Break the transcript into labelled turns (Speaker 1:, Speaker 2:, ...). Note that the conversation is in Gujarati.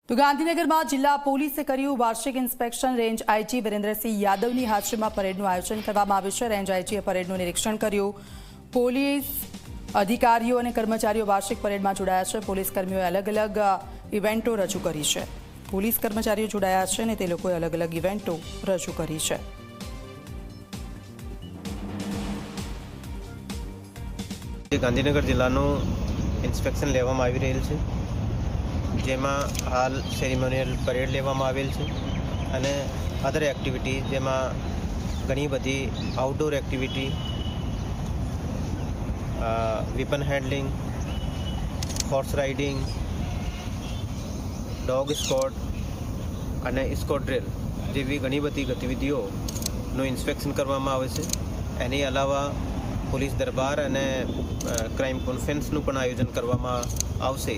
Speaker 1: તો ગાંધીનગરમાં જિલ્લા પોલીસે કર્યું વાર્ષિક ઇન્સ્પેક્શન। રેન્જ આઈજી વિરેન્દ્રસિંહ યાદવની હાજરીમાં પરેડનું આયોજન કરવામાં આવ્યું છે। રેન્જ આઈજીએ પરેડનું નિરીક્ષણ કર્યું। પોલીસ અધિકારીઓ અને કર્મચારીઓ વાર્ષિક પરેડમાં જોડાયા છે। પોલીસ કર્મીઓએ અલગ અલગ ઇવેન્ટો રજૂ કરી છે। પોલીસ કર્મચારીઓ જોડાયા છે અને તે લોકોએ અલગ અલગ ઇવેન્ટો રજૂ કરી છે।
Speaker 2: ગાંધીનગર જિલ્લાનું ઇન્સ્પેક્શન લેવામાં આવી રહેલ છે, જેમાં હાલ સેરેમોનિયલ પરેડ લેવામાં આવેલ છે અને અધર એક્ટિવિટી જેમાં ઘણી બધી outdoor activity, weapon handling, horse riding, dog squad અને સ્કોટ ડ્રિલ જેવી ઘણી બધી ગતિવિધિઓનું ઇન્સ્પેક્શન કરવામાં આવે છે। એની અલાવા પોલીસ દરબાર અને ક્રાઇમ કોન્ફરન્સનું પણ આયોજન કરવામાં આવશે।